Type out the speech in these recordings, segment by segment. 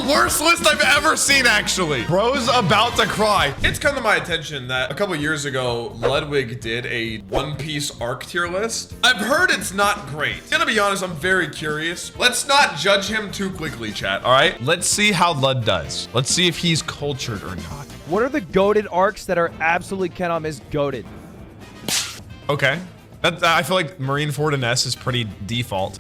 the worst list I've ever seen, actually. Bro's about to cry. It's come to my attention that a couple years ago, Ludwig did a One Piece arc tier list. I've heard it's not great. Gonna be honest, I'm very curious. Let's not judge him too quickly, chat, all right? Let's see how Lud does. Let's see if he's cultured or not. What are the goated arcs that are absolutely cannot miss goated? Okay. I feel like Marineford and S is pretty default.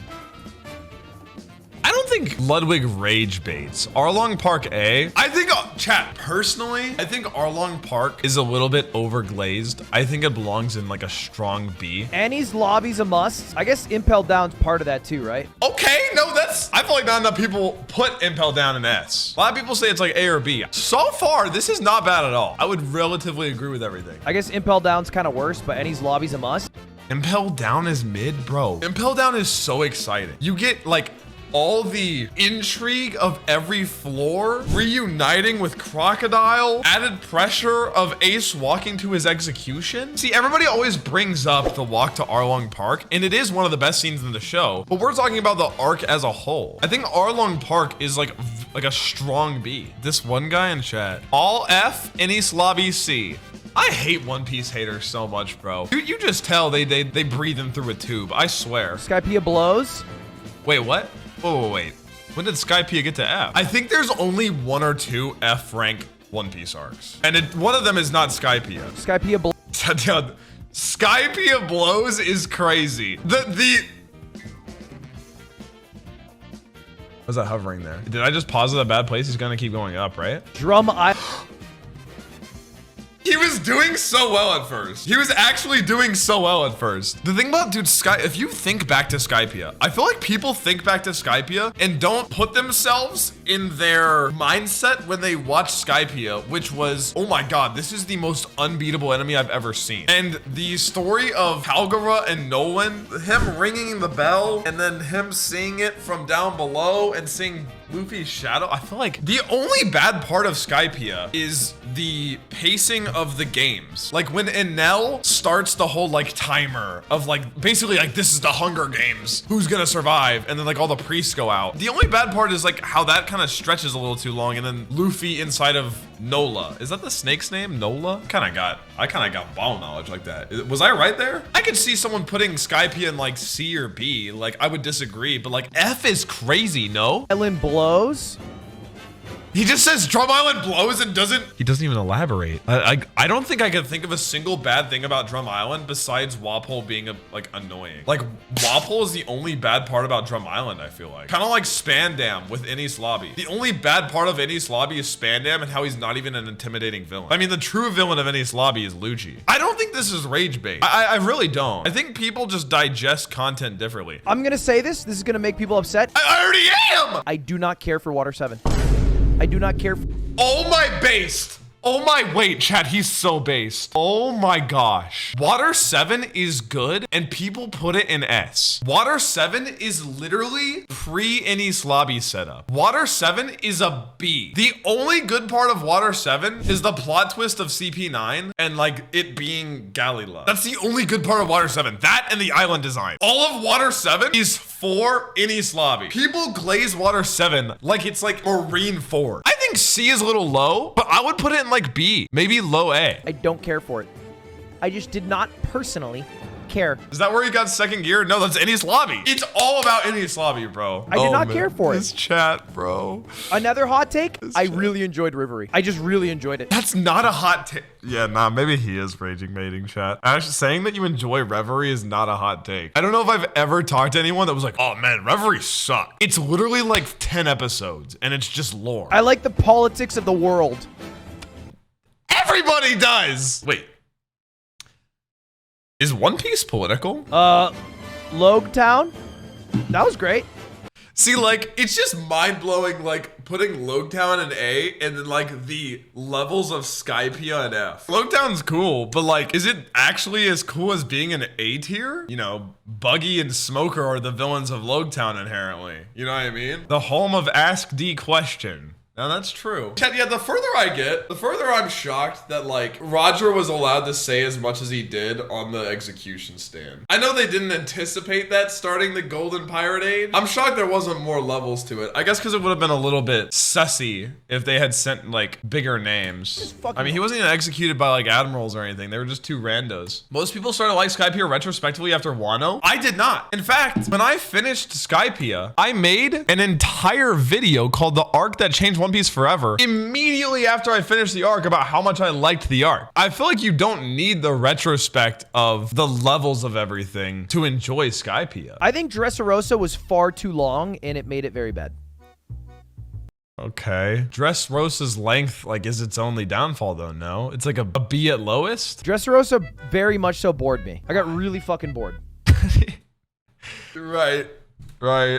I don't think Ludwig rage baits. Arlong Park A. I think, chat, personally, I think Arlong Park is a little bit overglazed. I think it belongs in like a strong B. Annie's lobby's a must. I guess Impel Down's part of that too, right? Okay, no, I feel like not enough people put Impel Down in S. A lot of people say it's like A or B. So far, this is not bad at all. I would relatively agree with everything. I guess Impel Down's kind of worse, but Annie's lobby's a must. Impel Down is mid, bro. Impel Down is so exciting. You get like all the intrigue of every floor, reuniting with Crocodile, added pressure of Ace walking to his execution. See, everybody always brings up the walk to Arlong Park, and it is one of the best scenes in the show, but we're talking about the arc as a whole. I think Arlong Park is like a strong B. This one guy in chat, all F in East Lobby C. I hate One Piece haters so much, bro. You just tell they breathe in through a tube, I swear. Skypiea blows. Wait, what? Whoa, wait. When did Skypiea get to F? I think there's only 1 or 2 F rank One Piece arcs. And one of them is not Skypiea. Skypiea blows. Skypiea blows is crazy. Was that hovering there? Did I just pause at a bad place? He's gonna keep going up, right? Drum I. He was doing so well at first. He was actually doing so well at first. The thing about, dude, if you think back to Skypiea, I feel like people think back to Skypiea and don't put themselves in their mindset when they watch Skypiea, which was, oh my God, this is the most unbeatable enemy I've ever seen. And the story of Calgara and Nolan, him ringing the bell and then him seeing it from down below and seeing Luffy's shadow. I feel like the only bad part of Skypiea is the pacing of the games. Like when Enel starts the whole like timer of like basically like this is the Hunger Games, who's gonna survive, and then like all the priests go out. The only bad part is like how that kind of stretches a little too long, and then Luffy inside of Nola. Is that the snake's name? Nola? I kind of got ball knowledge like that. Was I right there? I could see someone putting Skypiea in like C or B. Like I would disagree, but like F is crazy, no? Island blows. He just says Drum Island blows and he doesn't even elaborate. I don't think I can think of a single bad thing about Drum Island besides Wapole being like annoying. Like Wapole is the only bad part about Drum Island, I feel like. Kind of like Spandam with Ennis Lobby. The only bad part of Ennis Lobby is Spandam and how he's not even an intimidating villain. I mean, the true villain of Ennis Lobby is Luigi. I don't think this is rage bait. I really don't. I think people just digest content differently. I'm gonna say this is gonna make people upset. I already am! I do not care for Water 7. I do not care. Oh my based. Oh my, wait, chat, he's so based. Oh my gosh. Water 7 is good and people put it in S. Water 7 is literally pre-Ennis Lobby setup. Water 7 is a B. The only good part of Water 7 is the plot twist of CP9 and like it being Galila. That's the only good part of Water 7. That and the island design. All of Water 7 is for Ennis Lobby. People glaze Water 7 like it's like Marineford. I think C is a little low, but I would put it in like B, maybe low A. I don't care for it. I just did not personally care. Is that where you got second gear? No, that's Ennis Lobby. It's all about Ennis Lobby, bro. I did not care for it. This chat, bro. Another hot take. I really enjoyed Rivery. I just really enjoyed it. That's not a hot take. Yeah, nah, maybe he is raging mating, chat. Actually, saying that you enjoy Reverie is not a hot take. I don't know if I've ever talked to anyone that was like, oh man, Reverie sucked. It's literally like 10 episodes and it's just lore. I like the politics of the world. Everybody does. Wait. Is One Piece political? Logtown? That was great. See, like, it's just mind-blowing, like, putting Logtown in A and then, like, the levels of Skypiea in F. Logtown's cool, but, like, is it actually as cool as being an A tier? You know, Buggy and Smoker are the villains of Logtown inherently. You know what I mean? The home of Ask D Question. Now that's true. Yeah, the further I get, the further I'm shocked that like Roger was allowed to say as much as he did on the execution stand. I know they didn't anticipate that starting the Golden Pirate Age. I'm shocked there wasn't more levels to it. I guess because it would have been a little bit sussy if they had sent like bigger names. I mean, he wasn't even executed by like admirals or anything. They were just two randos. Most people started like Skypiea retrospectively after Wano. I did not. In fact, when I finished Skypiea, I made an entire video called The Arc That Changed One Piece Forever immediately after I finished the arc about how much I liked the arc. I feel like you don't need the retrospect of the levels of everything to enjoy Skypiea. I think Dressrosa was far too long and it made it very bad. Okay. Dressrosa's length like is its only downfall though, no? It's like a B at lowest? Dressrosa very much so bored me. I got really fucking bored. Right.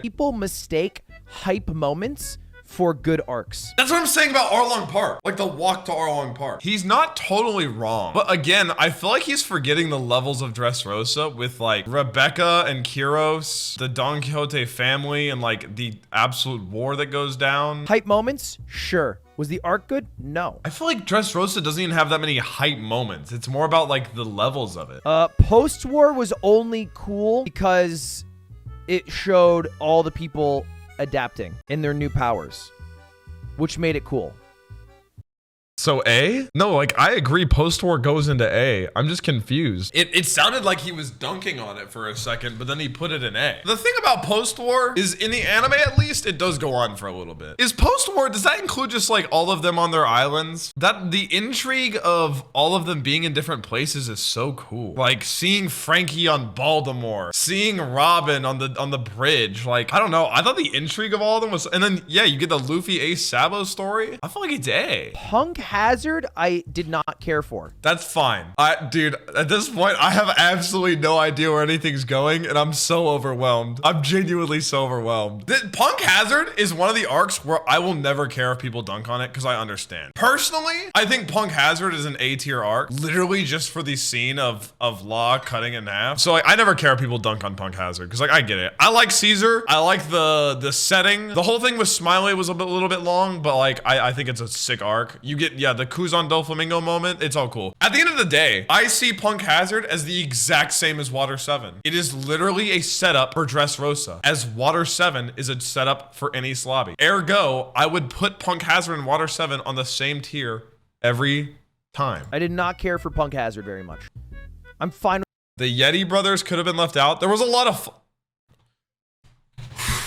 People mistake hype moments for good arcs. That's what I'm saying about Arlong Park. Like the walk to Arlong Park. He's not totally wrong. But again, I feel like he's forgetting the levels of Dressrosa with like Rebecca and Kyros, the Don Quixote family, and like the absolute war that goes down. Hype moments? Sure. Was the arc good? No. I feel like Dressrosa doesn't even have that many hype moments. It's more about like the levels of it. Post-war was only cool because it showed all the people adapting in their new powers, which made it cool. So A? No, like I agree post-war goes into A. I'm just confused. It sounded like he was dunking on it for a second, but then he put it in A. The thing about post-war is in the anime at least, it does go on for a little bit. Is post-war, does that include just like all of them on their islands? That the intrigue of all of them being in different places is so cool. Like seeing Frankie on Baltimore, seeing Robin on the bridge. Like, I don't know. I thought the intrigue of all of them was, and then yeah, you get the Luffy Ace Sabo story. I feel like it's A. Punk Hazard, I did not care for. That's fine. Dude, at this point, I have absolutely no idea where anything's going, and I'm so overwhelmed. I'm genuinely so overwhelmed. Punk Hazard is one of the arcs where I will never care if people dunk on it, because I understand. Personally, I think Punk Hazard is an A-tier arc, literally just for the scene of Law cutting in half. So, like, I never care if people dunk on Punk Hazard, because, like, I get it. I like Caesar. I like the setting. The whole thing with Smiley was a little bit long, but, like, I think it's a sick arc. You get, yeah, the Kuzan Doflamingo moment, it's all cool. At the end of the day, I see Punk Hazard as the exact same as Water 7. It is literally a setup for Dressrosa, as Water 7 is a setup for Enies Lobby. Ergo, I would put Punk Hazard and Water 7 on the same tier every time. I did not care for Punk Hazard very much. I'm fine with the Yeti brothers could have been left out. There was a lot of...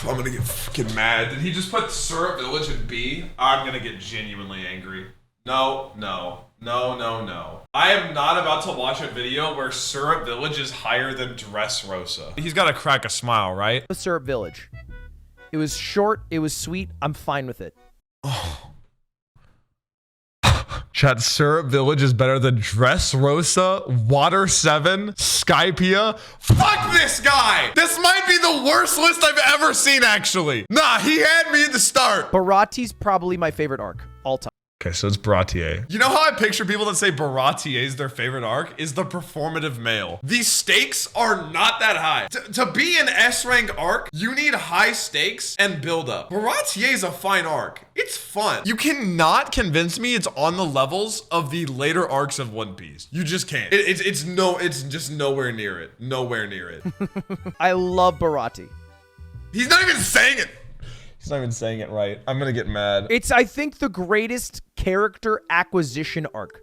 I'm gonna get fucking mad. Did he just put Syrup Village in B? I'm gonna get genuinely angry. No. I am not about to watch a video where Syrup Village is higher than Dressrosa. He's got to crack a smile, right? Syrup Village. It was short, it was sweet, I'm fine with it. Oh. Chat, Syrup Village is better than Dressrosa, Water 7, Skypiea. Fuck this guy! This might be the worst list I've ever seen, actually. Nah, he had me at the start. Barati's probably my favorite arc, all time. Okay, so it's Baratier. You know how I picture people that say Baratier is their favorite arc? Is the performative male. These stakes are not that high. To be an S-rank arc, you need high stakes and build up. Baratier is a fine arc. It's fun. You cannot convince me it's on the levels of the later arcs of One Piece. You just can't. It's just nowhere near it. Nowhere near it. I love Barati. He's not even saying it. He's not even saying it right. I'm gonna get mad. It's, I think, the greatest character acquisition arc.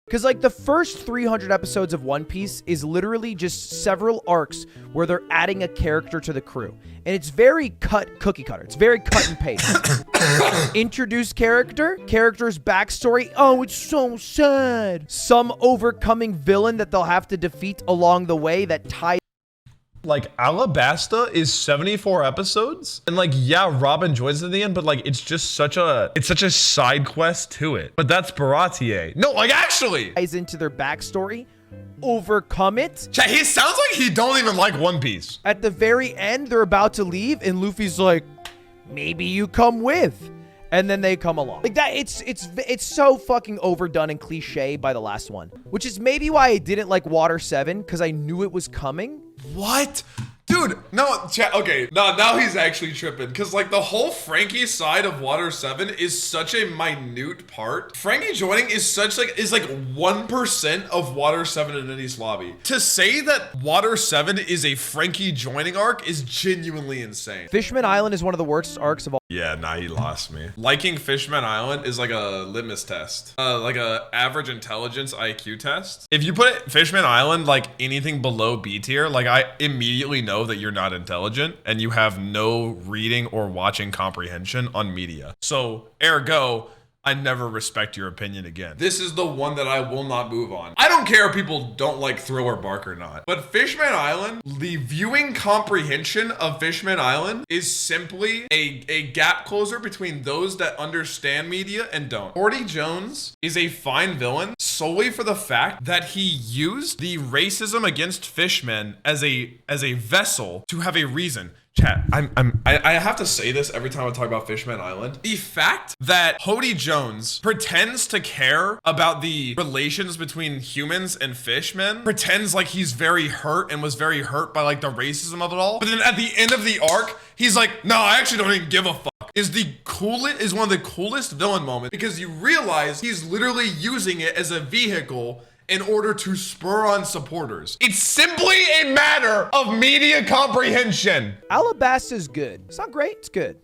Because, like, the first 300 episodes of One Piece is literally just several arcs where they're adding a character to the crew. And it's very cookie cutter. It's very cut and paste. Introduce character's backstory. Oh, it's so sad. Some overcoming villain that they'll have to defeat along the way that ties. Like, Alabasta is 74 episodes, and like, yeah, Robin joins at the end, but like, it's just such a side quest to it. But that's Baratier. No, like, actually ties into their backstory, overcome it. Chat, he sounds like he don't even like One Piece. At the very end, they're about to leave, and Luffy's like, maybe you come with. And then they come along. Like that, it's so fucking overdone and cliche by the last one. Which is maybe why I didn't like Water 7, because I knew it was coming. What? Dude, Dude, no, okay, no, now he's actually tripping. Because, like, the whole Frankie side of Water 7 is such a minute part. Frankie joining is like 1% of Water 7 in any lobby. To say that Water 7 is a Frankie joining arc is genuinely insane. Fishman Island is one of the worst arcs of all. Yeah, nah, he lost me. Liking Fishman Island is like a litmus test. Like a average intelligence IQ test. If you put Fishman Island like anything below B tier, like I immediately know that you're not intelligent and you have no reading or watching comprehension on media. So, ergo, I never respect your opinion again. This is the one that I will not move on. I don't care if people don't like Thriller Bark or not, but Fishman Island, the viewing comprehension of Fishman Island is simply a gap closer between those that understand media and don't. Horty Jones is a fine villain solely for the fact that he used the racism against fishmen as a vessel to have a reason. Chat, I have to say this every time I talk about Fishman Island. The fact that Horty Jones pretends to care about the relations between humans and fishmen, pretends like he's very hurt and was very hurt by like the racism of it all. But then at the end of the arc, he's like, no, I actually don't even give a fuck. Is one of the coolest villain moments because you realize he's literally using it as a vehicle in order to spur on supporters. It's simply a matter of media comprehension. Alabasta's good. It's not great, it's good.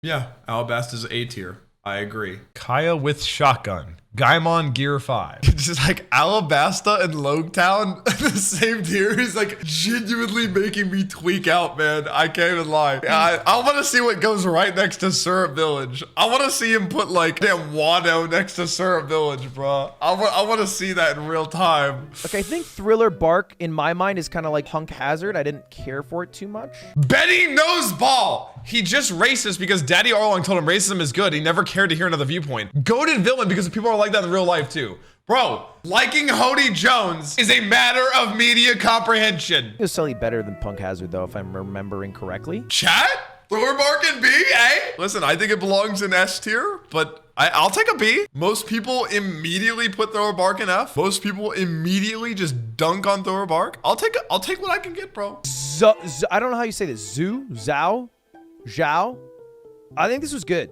Yeah, Alabasta's A tier. I agree. Kaya with shotgun. Gaimon Gear 5. Just like Alabasta and Logetown at the same tier is like genuinely making me tweak out, man. I can't even lie. I want to see what goes right next to Syrup Village. I want to see him put like damn Wano next to Syrup Village, bro. I want to see that in real time. Okay, I think Thriller Bark in my mind is kind of like Hunk Hazard. I didn't care for it too much. Betty Knows Ball. He just racist because Daddy Arlong told him racism is good. He never cared to hear another viewpoint. Goated villain because people are like that in real life too. Bro, liking Horty Jones is a matter of media comprehension. It was slightly better than Punk Hazard though, if I'm remembering correctly. Chat? Thor Bark and B, eh? Listen, I think it belongs in S tier, but I'll take a B. Most people immediately put Thor Bark in F. Most people immediately just dunk on Thor Bark. I'll take what I can get, bro. I don't know how you say this. Zhao? I think this was good.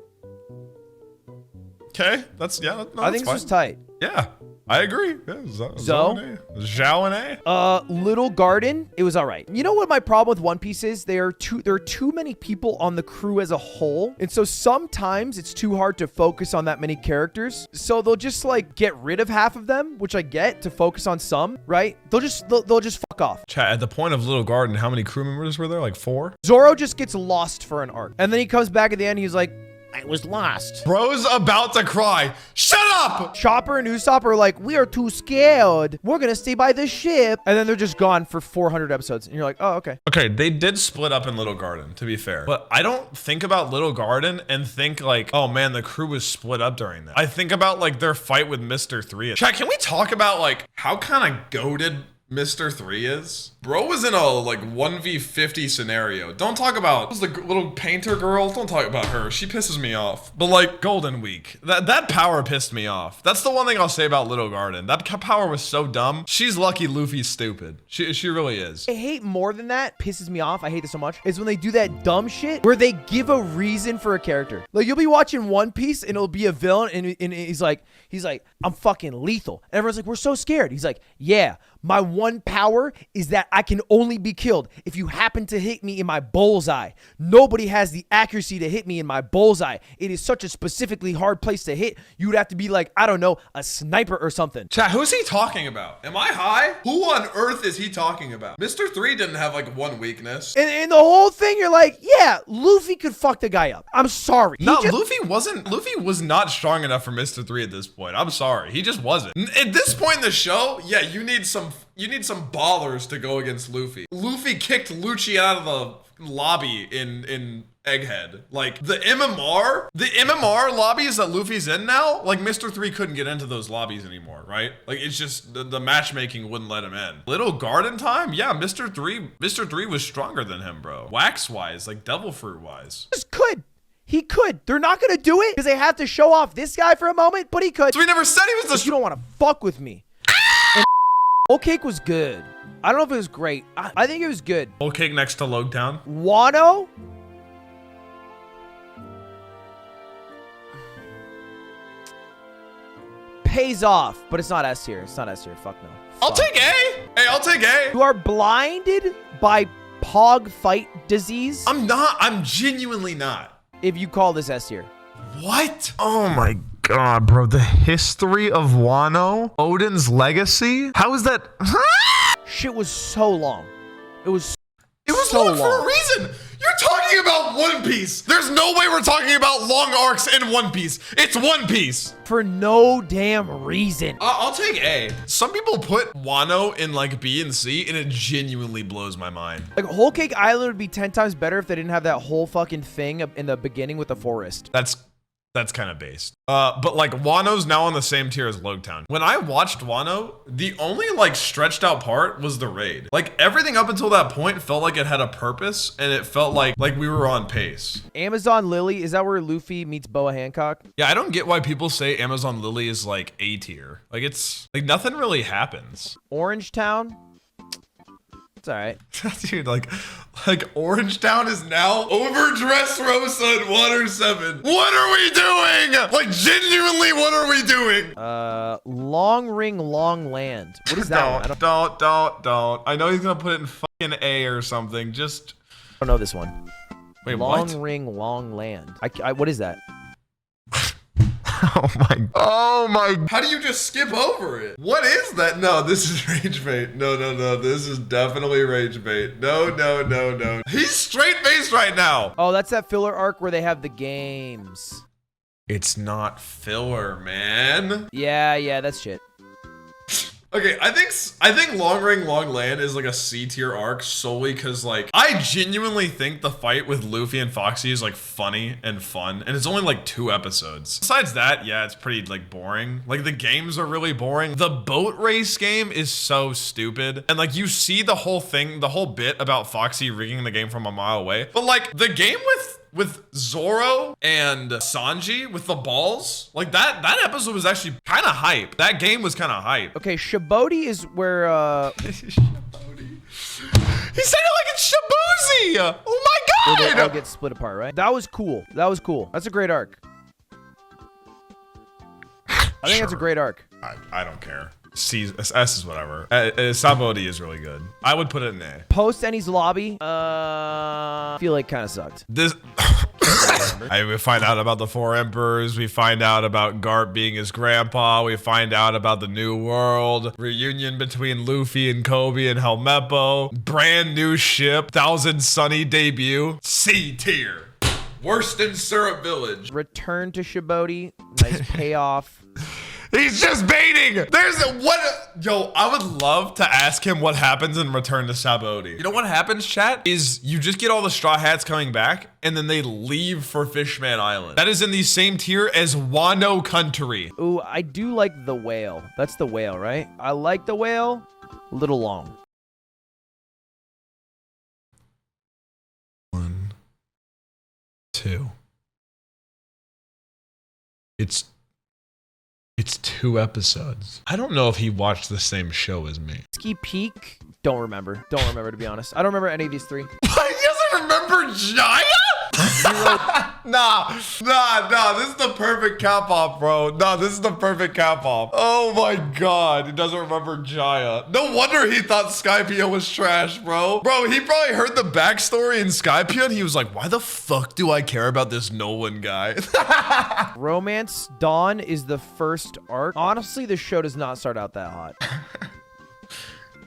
Okay, I think this was tight. Yeah, I agree. Yeah, Zhao and A. Little Garden, it was all right. You know what my problem with One Piece is? There are too many people on the crew as a whole, and so sometimes it's too hard to focus on that many characters. So they'll just like get rid of half of them, which I get, to focus on some, right? They'll just fuck off. Chat, at the point of Little Garden, how many crew members were there? Like 4? Zoro just gets lost for an arc, and then he comes back at the end. He's like, I was lost. Bro's about to cry. Shut up! Chopper and Usopp are like, we are too scared. We're gonna stay by the ship. And then they're just gone for 400 episodes. And you're like, oh, okay. Okay, they did split up in Little Garden, to be fair. But I don't think about Little Garden and think like, oh man, the crew was split up during that. I think about like their fight with Mr. 3. Chat, can we talk about like how kind of goated Mr. 3 is? Bro was in a like 1v50 scenario. Don't talk about the little painter girl. Don't talk about her. She pisses me off. But like Golden Week, that power pissed me off. That's the one thing I'll say about Little Garden. That power was so dumb. She's lucky Luffy's stupid. She really is. I hate more than that. Pisses me off. I hate this so much. Is when they do that dumb shit where they give a reason for a character. Like you'll be watching One Piece and it'll be a villain and he's like, I'm fucking lethal. And everyone's like, we're so scared. He's like, yeah, my one power is that I can only be killed if you happen to hit me in my bullseye. Nobody has the accuracy to hit me in my bullseye. It is such a specifically hard place to hit. You would have to be like, I don't know, a sniper or something. Chat, who's he talking about? Am I high? Who on earth is he talking about? Mr. 3 didn't have like one weakness. And the whole thing, you're like, yeah, Luffy could fuck the guy up. I'm sorry. No, Luffy was not strong enough for Mr. 3 at this point. I'm sorry. He just wasn't. At this point in the show, yeah, you need some ballers to go against Luffy. Luffy kicked Lucci out of the lobby in Egghead. Like the MMR lobbies that Luffy's in now, like Mr. 3 couldn't get into those lobbies anymore, right? Like it's just the matchmaking wouldn't let him in. Little Garden time? Yeah, Mr. 3 was stronger than him, bro. Wax wise, like devil fruit wise. Just could. He could. They're not going to do it because they have to show off this guy for a moment, but he could. So he never said he was the... You don't want to fuck with me. Whole cake was good. I don't know if it was great. I think it was good. Whole cake next to Logtown. Wano? Pays off, but it's not S tier. It's not S tier. Fuck no. I'll take A. Hey, I'll take A. You are blinded by Pog fight disease? I'm not. I'm genuinely not. If you call this S tier. What? Oh my god, bro. The history of Wano? Odin's legacy? How is that? Shit was so long. It was so long for a reason. You're talking about One Piece. There's no way we're talking about long arcs in One Piece. It's One Piece. For no damn reason. I'll take A. Some people put Wano in like B and C, and it genuinely blows my mind. Like Whole Cake Island would be 10 times better if they didn't have that whole fucking thing in the beginning with the forest. That's kind of based. But like Wano's now on the same tier as Logtown. When I watched Wano, the only like stretched out part was the raid. Like everything up until that point felt like it had a purpose and it felt like we were on pace. Amazon Lily, is that where Luffy meets Boa Hancock? Yeah, I don't get why people say Amazon Lily is like A tier. Like it's like nothing really happens. Orange Town? It's all right. Dude, like Orange Town is now overdressed Rosa in Water 7. What are we doing? Like genuinely, what are we doing? Long Ring Long Land. What is that one? Don't. I know he's gonna put it in fucking A or something. Just I don't know this one. Wait, Long what? Ring Long Land. What is that? Oh my. How do you just skip over it? What is that? No, this is rage bait. No. This is definitely rage bait. No. He's straight faced right now. Oh, that's that filler arc where they have the games. It's not filler, man. Yeah, that's shit. Okay, I think Long Ring Long Land is like a C tier arc solely because like I genuinely think the fight with Luffy and Foxy is like funny and fun, and it's only like 2 episodes. Besides that, yeah, it's pretty like boring. Like the games are really boring. The boat race game is so stupid, and like you see the whole thing, the whole bit about Foxy rigging the game from a mile away, but like the game with Zoro and Sanji with the balls, like that episode was actually kind of hype. That game was kind of hype. Okay, Shibodi is where Shibodi. He said it like it's Shibuzi. Oh my god. Where they all get split apart, right? That was cool. That's a great arc. I think that's a great arc. I don't care. C, S is whatever. Sabodi is really good. I would put it in A. Post Ennie's lobby, I feel like kind of sucked. This. We find out about the 4 emperors. We find out about Garp being his grandpa. We find out about the new world. Reunion between Luffy and Kobe and Helmeppo. Brand new ship. 1000 Sunny debut. C tier. Worst in Syrup Village. Return to Shibodi. Nice payoff. He's just baiting. Yo, I would love to ask him what happens in Return to Sabodi. You know what happens, chat? Is you just get all the Straw Hats coming back and then they leave for Fishman Island. That is in the same tier as Wano Country. Ooh, I do like the whale. That's the whale, right? I like the whale. A little long. 1, 2. It's 2 episodes. I don't know if he watched the same show as me. Ski Peak? Don't remember, to be honest. I don't remember any of these 3. He doesn't remember Jaya? Nah, this is the perfect cap off, bro. Nah, this is the perfect cap off. Oh my god, he doesn't remember Jaya. No wonder he thought Skypea was trash, bro. Bro, he probably heard the backstory in Skypea and he was like, why the fuck do I care about this Nolan guy? Romance Dawn is the first arc. Honestly, this show does not start out that hot.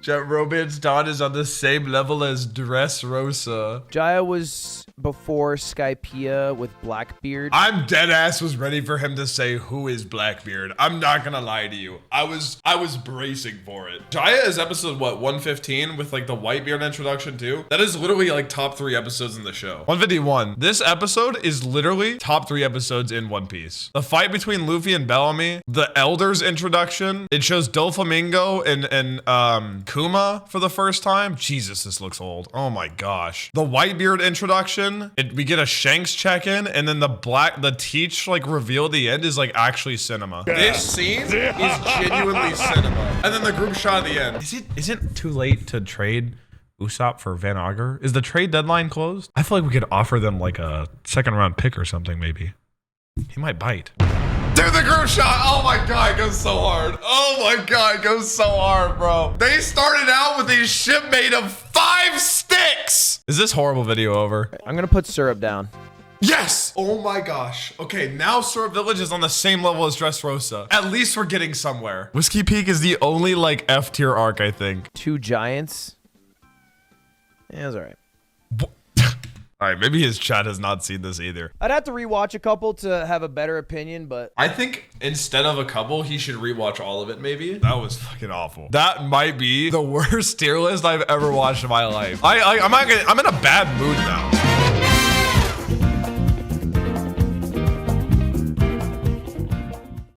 Romance Dawn is on the same level as Dressrosa. Jaya was before Skypea with Blackbeard. I'm dead ass was ready for him to say who is Blackbeard. I'm not gonna lie to you. I was bracing for it. Jaya is episode what, 115 with like the Whitebeard introduction too? That is literally like top 3 episodes in the show. 151. This episode is literally top 3 episodes in One Piece. The fight between Luffy and Bellamy, the Elders introduction. It shows Doflamingo and Kuma for the first time. Jesus, this looks old. Oh my gosh. The Whitebeard introduction. We get a Shanks check-in, and then the Teach like reveal at the end is like actually cinema. This scene is genuinely cinema. And then the group shot at the end. Is it too late to trade Usopp for Van Auger? Is the trade deadline closed? I feel like we could offer them like a second round pick or something maybe. He might bite. Dude, the group shot. Oh my God, it goes so hard. Oh my God, it goes so hard, bro. They started out with a ship made of 5 sticks. Is this horrible video over? I'm gonna put syrup down. Yes! Oh my gosh. Okay, now Syrup Village is on the same level as Dressrosa. At least we're getting somewhere. Whiskey Peak is the only like F tier arc, I think. 2 giants. Yeah, that's all right. All right, maybe his chat has not seen this either. I'd have to rewatch a couple to have a better opinion, but I think instead of a couple, he should rewatch all of it maybe. That was fucking awful. That might be the worst tier list I've ever watched in my life. I'm in a bad mood now.